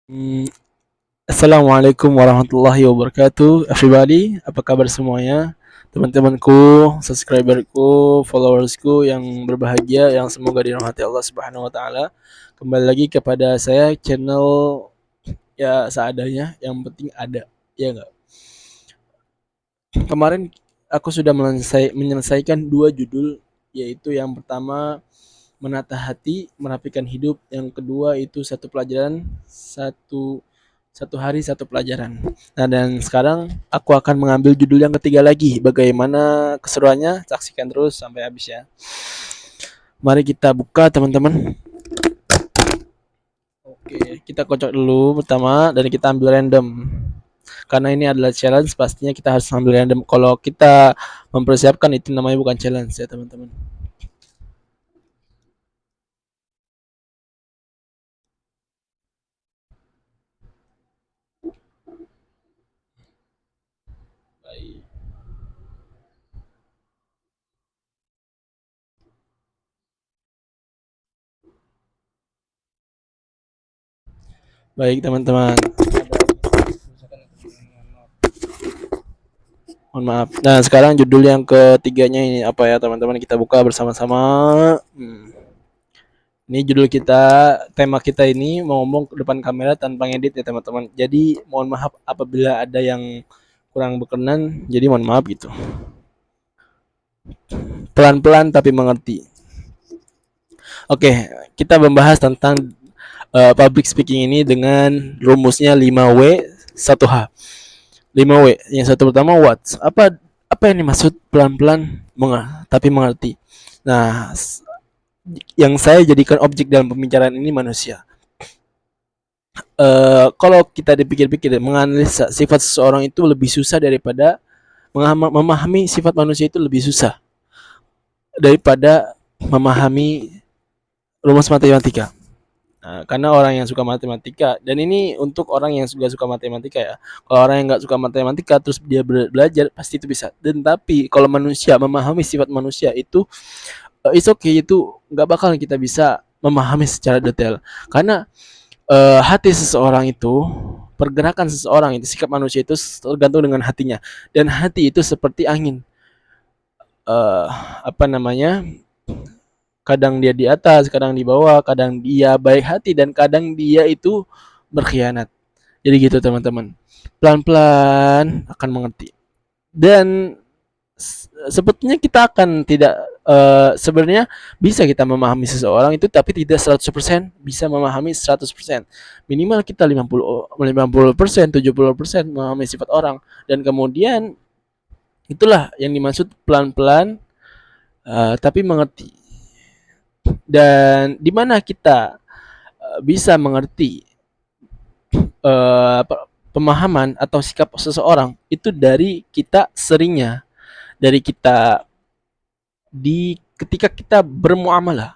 Hmm, Assalamualaikum warahmatullahi wabarakatuh. Everybody, apa kabar semuanya? Teman-temanku, subscriberku, followersku yang berbahagia, yang semoga dirahmati Allah Subhanahu wa taala. Kembali lagi kepada saya channel ya seadanya, yang penting ada. Ya enggak? Kemarin aku sudah menyelesaikan dua judul, yaitu yang pertama menata hati, merapikan hidup. Yang kedua itu satu pelajaran, satu satu hari satu pelajaran. Nah, dan sekarang aku akan mengambil judul yang ketiga lagi. Bagaimana keseruannya? Saksikan terus sampai habis ya. Mari kita buka teman-teman. Oke, kita kocok dulu pertama dan kita ambil random. Karena ini adalah challenge, pastinya kita harus ambil random. Kalau kita mempersiapkan itu namanya bukan challenge ya teman-teman. Baik. Baik teman-teman. Mohon maaf. Nah, sekarang judul yang ketiganya ini apa ya teman-teman? Kita buka bersama-sama. Hmm. Ini judul kita, tema kita ini mau ngomong ke depan kamera tanpa ngedit ya teman-teman. Jadi mohon maaf apabila ada yang kurang berkenan. Jadi mohon maaf gitu. Pelan-pelan tapi mengerti. Oke, kita membahas tentang public speaking ini dengan rumusnya 5W 1H. 5W. Yang satu pertama what? Apa yang dimaksud pelan-pelan tapi mengerti? Nah, yang saya jadikan objek dalam pembicaraan ini manusia. Kalau kita dipikir-pikir, menganalisa sifat seseorang itu lebih susah daripada memahami sifat manusia itu lebih susah daripada memahami rumus matematika. Nah, karena orang yang suka matematika, dan ini untuk orang yang suka matematika ya. Kalau orang yang nggak suka matematika terus dia belajar pasti itu bisa. Dan tapi kalau manusia memahami sifat manusia itu it's okay, itu nggak bakal kita bisa memahami secara detail. Karena hati seseorang itu, pergerakan seseorang itu, sikap manusia itu tergantung dengan hatinya. Dan hati itu seperti angin. Eh apa namanya? Kadang dia di atas, kadang di bawah, kadang dia baik hati dan kadang dia itu berkhianat. Jadi gitu teman-teman. Pelan-pelan akan mengerti. Dan sebetulnya kita akan tidak sebenarnya bisa kita memahami seseorang itu tapi tidak 100% bisa memahami 100%. Minimal kita 50%, 70% memahami sifat orang, dan kemudian itulah yang dimaksud pelan-pelan tapi mengerti. Dan di mana kita bisa mengerti pemahaman atau sikap seseorang itu dari kita seringnya, dari kita di ketika kita bermuamalah,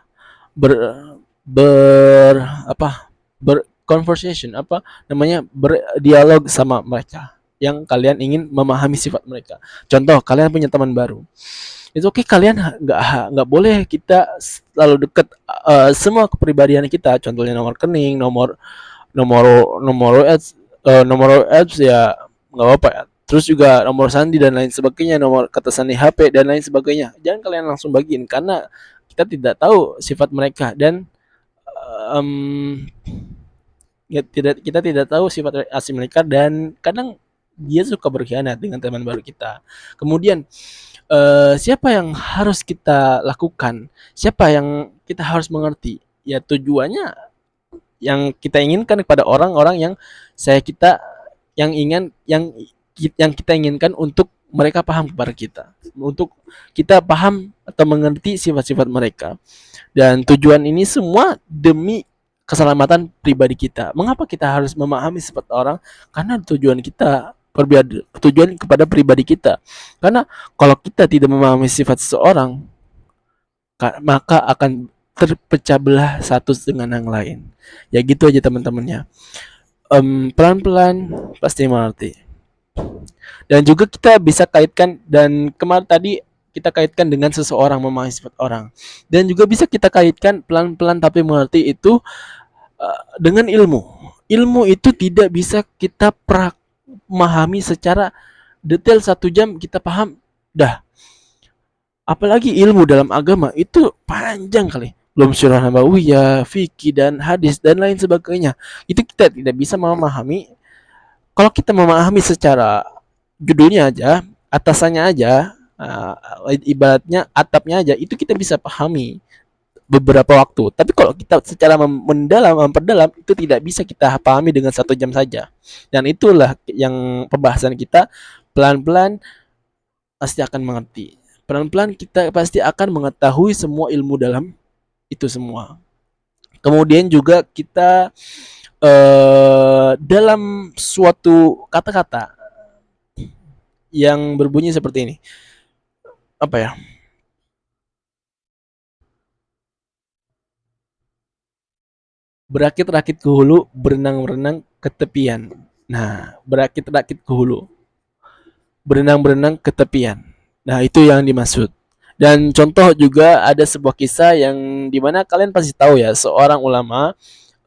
ber ber apa berconversation, apa namanya, berdialog sama mereka yang kalian ingin memahami sifat mereka. Contoh, kalian punya teman baru, itu oke, kalian nggak boleh kita selalu dekat semua kepribadian kita, contohnya nomor rekening, nomor nomor nomor ads, nomor apps ya nggak apa ya, terus juga nomor sandi dan lain sebagainya, nomor kata sandi HP dan lain sebagainya, jangan kalian langsung bagiin karena kita tidak tahu sifat mereka. Dan um, ya, kita tidak tahu sifat asli mereka, dan kadang dia suka berkhianat dengan teman baru kita. Kemudian siapa yang harus kita lakukan, siapa yang kita harus mengerti, ya tujuannya yang kita inginkan kepada orang-orang yang kita yang ingin yang kita inginkan untuk mereka paham kepada kita, untuk kita paham atau mengerti sifat-sifat mereka. Dan tujuan ini semua demi keselamatan pribadi kita. Mengapa kita harus memahami sifat orang? Karena tujuan kepada pribadi kita. Karena kalau kita tidak memahami sifat seseorang, maka akan terpecah belah satu dengan yang lain. Ya gitu aja teman-temannya. Pelan-pelan pasti mengerti. Dan juga kita bisa kaitkan, dan kemarin tadi kita kaitkan dengan seseorang, memahami sifat orang. Dan juga bisa kita kaitkan pelan-pelan tapi mengerti itu dengan ilmu. ilmu itu tidak bisa kita memahami secara detail 1 jam kita paham dah. Apalagi ilmu dalam agama itu panjang kali, belum surah nabawiyah, fikih dan hadis dan lain sebagainya. Itu kita tidak bisa memahami. Kalau kita memahami secara judulnya aja, atasannya aja, ibaratnya atapnya aja, itu kita bisa pahami beberapa waktu. Tapi kalau kita secara memperdalam itu tidak bisa kita pahami dengan 1 jam saja. Dan itulah yang pembahasan kita, pelan-pelan pasti akan mengerti. Pelan-pelan kita pasti akan mengetahui semua ilmu dalam itu semua. Kemudian juga kita dalam suatu kata-kata yang berbunyi seperti ini, apa ya? Berakit-rakit ke hulu, berenang-renang ke tepian. Nah, berakit-rakit ke hulu, berenang-berenang ke tepian. Nah, itu yang dimaksud. Dan contoh juga ada sebuah kisah yang dimana kalian pasti tahu ya, seorang ulama,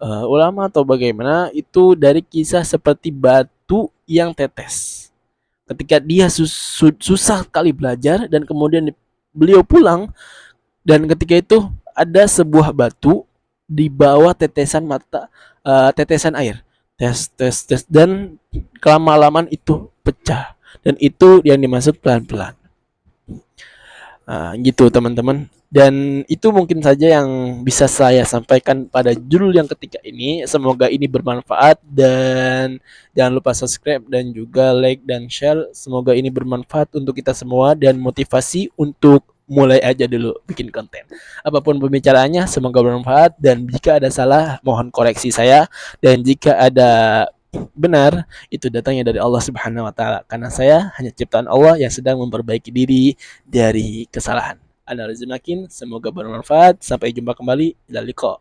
ulama atau bagaimana itu dari kisah seperti batu yang tetes. Ketika dia susah sekali belajar dan kemudian beliau pulang, dan ketika itu ada sebuah batu di bawah tetesan mata, tetesan air, tes tes tes, dan kelama-lamaan itu pecah, dan itu yang dimaksud pelan-pelan. Nah, gitu teman-teman. Dan itu mungkin saja yang bisa saya sampaikan pada judul yang ketiga ini. Semoga ini bermanfaat, dan jangan lupa subscribe dan juga like dan share. Semoga ini bermanfaat untuk kita semua dan motivasi untuk mulai aja dulu bikin konten. Apapun pembicaraannya semoga bermanfaat, dan jika ada salah mohon koreksi saya, dan jika ada benar itu datangnya dari Allah Subhanahu wa taala, karena saya hanya ciptaan Allah yang sedang memperbaiki diri dari kesalahan. Ana Rizmakin, semoga bermanfaat. Sampai jumpa kembali. Ilal liqa.